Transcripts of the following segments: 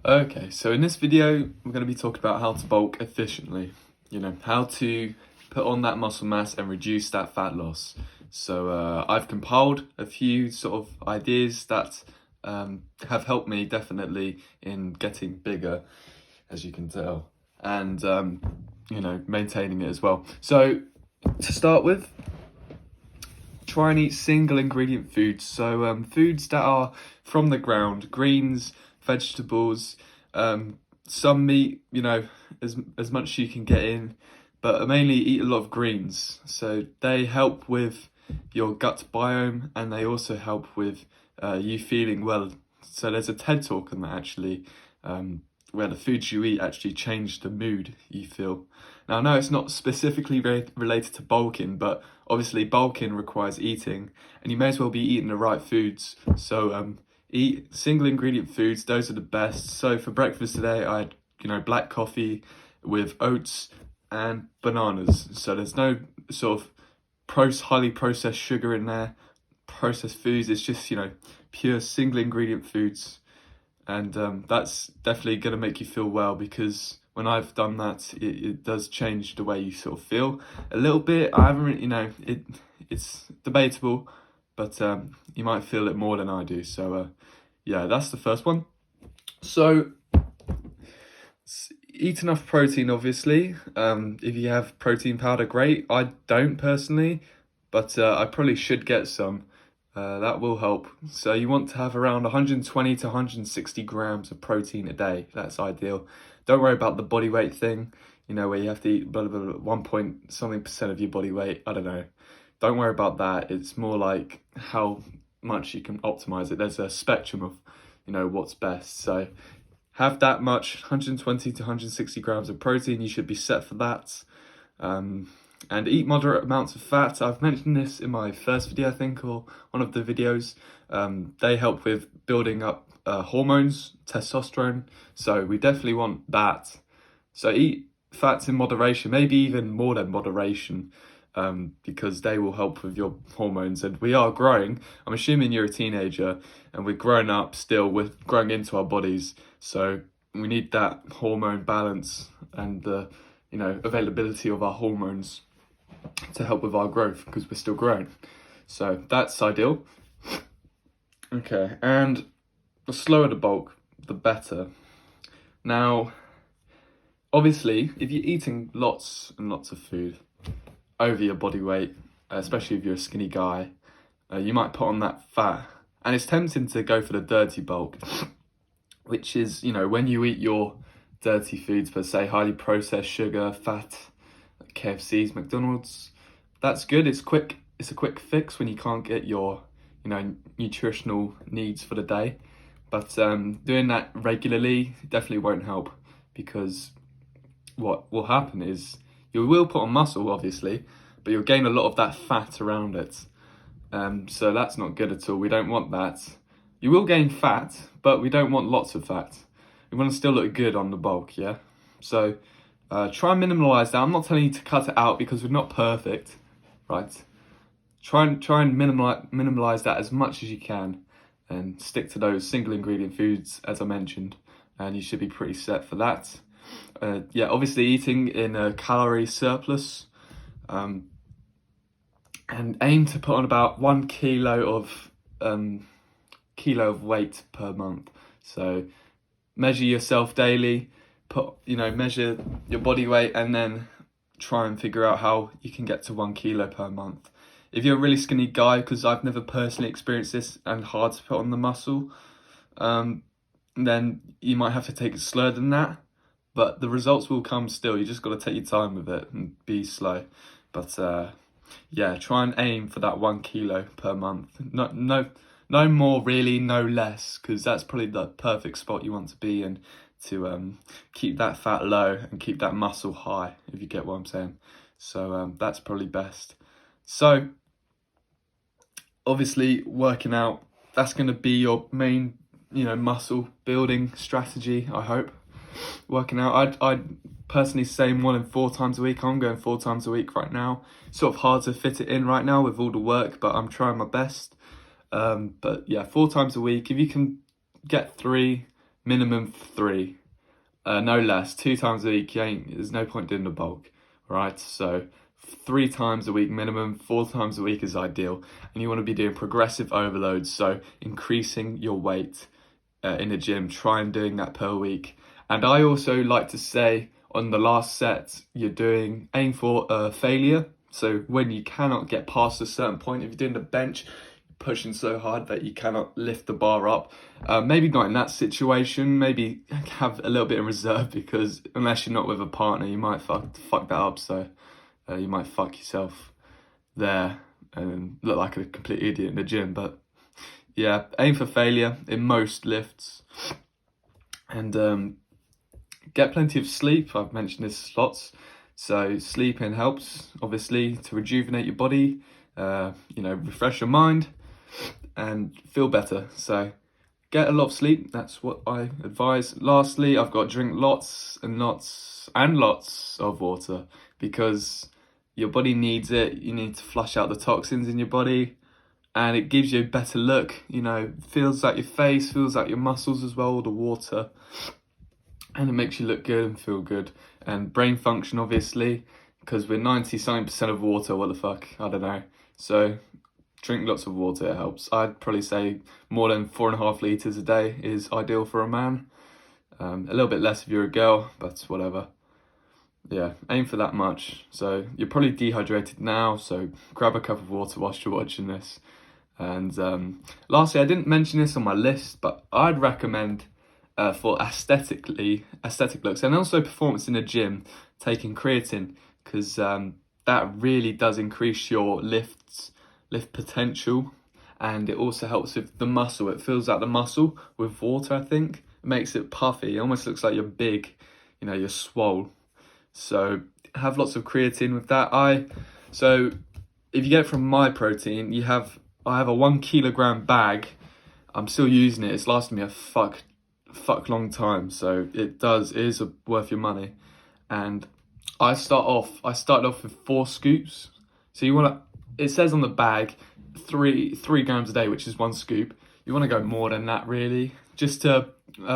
Okay, so in this video, we're going to be talking about how to bulk efficiently. How to put on that muscle mass and reduce that fat loss. So I've compiled a few sort of ideas that have helped me definitely in getting bigger, as you can tell, and maintaining it as well. So to start with, try and eat single ingredient foods. So foods that are from the ground, greens, vegetables, some meat, as much as you can get in, but mainly eat a lot of greens. So they help with your gut biome and they also help with you feeling well. So there's a TED talk on that actually, where the foods you eat actually change the mood you feel. Now, I know it's not specifically related to bulking, but obviously bulking requires eating, and you may as well be eating the right foods. So eat single ingredient foods, those are the best. So for breakfast today, I had, black coffee with oats and bananas. So there's no sort of highly processed sugar in there, processed foods. It's just, pure single ingredient foods. And that's definitely going to make you feel well, because when I've done that, it does change the way you sort of feel a little bit. I haven't really, it's debatable, but you might feel it more than I do. So yeah, that's the first one. So eat enough protein, obviously. If you have protein powder, great. I don't personally, but I probably should get some. That will help. So you want to have around 120 to 160 grams of protein a day. That's ideal. Don't worry about the body weight thing, where you have to eat blah, blah, blah, 1 point something percent of your body weight. I don't know. Don't worry about that. It's more like how much you can optimize it. There's a spectrum of, what's best. So have that much, 120 to 160 grams of protein. You should be set for that. And eat moderate amounts of fat. I've mentioned this in my first video, I think, or one of the videos. They help with building up hormones, testosterone. So we definitely want that. So eat fats in moderation, maybe even more than moderation, because they will help with your hormones. And we are growing. I'm assuming you're a teenager and we're growing up still. We're growing into our bodies. So we need that hormone balance and the availability of our hormones to help with our growth, because we're still growing. So that's ideal. Okay, and the slower the bulk, the better. Now, obviously, if you're eating lots and lots of food over your body weight, especially if you're a skinny guy, you might put on that fat. And it's tempting to go for the dirty bulk, which is, when you eat your dirty foods, per se, highly processed sugar, fat, KFC's, McDonald's. That's good. It's quick. It's a quick fix when you can't get your, nutritional needs for the day. But doing that regularly definitely won't help, because what will happen is you will put on muscle, obviously, but you'll gain a lot of that fat around it. So that's not good at all. We don't want that. You will gain fat, but we don't want lots of fat. We want to still look good on the bulk, yeah? So try and minimalize that. I'm not telling you to cut it out, because we're not perfect, right? Try and minimalize that as much as you can, and stick to those single ingredient foods as I mentioned, and you should be pretty set for that. Yeah, obviously eating in a calorie surplus, and aim to put on about 1 kilo of weight per month. So measure yourself daily. Measure your body weight, and then try and figure out how you can get to 1 kilo per month. If you're a really skinny guy, because I've never personally experienced this and hard to put on the muscle, then you might have to take it slower than that. But the results will come still. You just got to take your time with it and be slow. But yeah, try and aim for that 1 kilo per month. No more really, no less, because that's probably the perfect spot you want to be in, to keep that fat low and keep that muscle high, if you get what I'm saying. So that's probably best. So obviously working out, that's going to be your main, muscle building strategy, I hope. Working out, I'd personally say more than 4 times a week. I'm going 4 times a week right now. Sort of hard to fit it in right now with all the work, but I'm trying my best. But yeah, 4 times a week. If you can get 3, minimum 3, no less. 2 times a week, there's no point doing the bulk, right? So 3 times a week minimum, 4 times a week is ideal. And you want to be doing progressive overloads, so increasing your weight in the gym. Try and doing that per week. And I also like to say on the last set, aim for failure. So when you cannot get past a certain point, if you're doing the bench, pushing so hard that you cannot lift the bar up, maybe not in that situation, maybe have a little bit in reserve, because unless you're not with a partner, you might fuck that up. So you might fuck yourself there and look like a complete idiot in the gym. But yeah, aim for failure in most lifts. And get plenty of sleep. I've mentioned this lots. So sleeping helps, obviously, to rejuvenate your body, refresh your mind and feel better. So get a lot of sleep. That's what I advise. Lastly, I've got to drink lots and lots and lots of water, because your body needs it. You need to flush out the toxins in your body, and it gives you a better look. Feels like your face, feels like your muscles as well, the water. And it makes you look good and feel good. And brain function, obviously, because we're 90-something% of water. What the fuck? I don't know. So drink lots of water, it helps. I'd probably say more than 4.5 litres a day is ideal for a man. A little bit less if you're a girl, but whatever. Yeah, aim for that much. So you're probably dehydrated now, so grab a cup of water whilst you're watching this. And lastly, I didn't mention this on my list, but I'd recommend for aesthetic looks and also performance in the gym, taking creatine, because that really does increase your lift potential, and it also helps with the muscle. It fills out the muscle with water, I think. It makes it puffy. It almost looks like you're big, you're swole. So have lots of creatine with that. So if you get it from My Protein, I have a 1 kilogram bag. I'm still using it. It's lasted me a fuck long time, so it is worth your money. And I started off with 4 scoops. So it says on the bag 3 grams a day, which is 1 scoop. You want to go more than that, really, just to get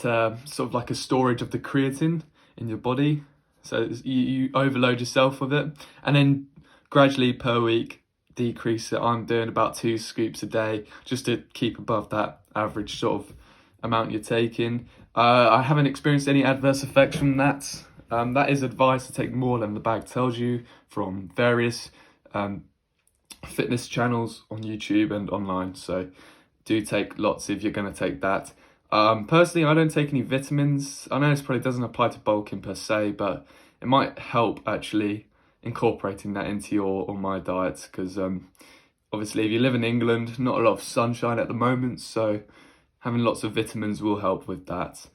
a sort of like a storage of the creatine in your body, so you overload yourself with it, and then gradually per week decrease it. I'm doing about 2 scoops a day just to keep above that average sort of amount you're taking. I haven't experienced any adverse effects from that. That is advised to take more than the bag tells you from various fitness channels on YouTube and online. So do take lots if you're going to take that. Personally, I don't take any vitamins. I know this probably doesn't apply to bulking per se, but it might help actually incorporating that into your or my diet, because obviously if you live in England, not a lot of sunshine at the moment, so having lots of vitamins will help with that.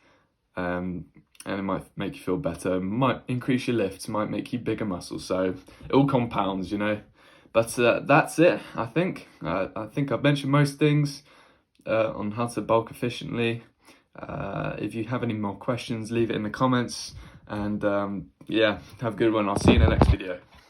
And it might make you feel better, might increase your lifts, might make you bigger muscles, so it all compounds, But that's it, I think. I think I've mentioned most things on how to bulk efficiently. If you have any more questions, leave it in the comments. And yeah, have a good one. I'll see you in the next video.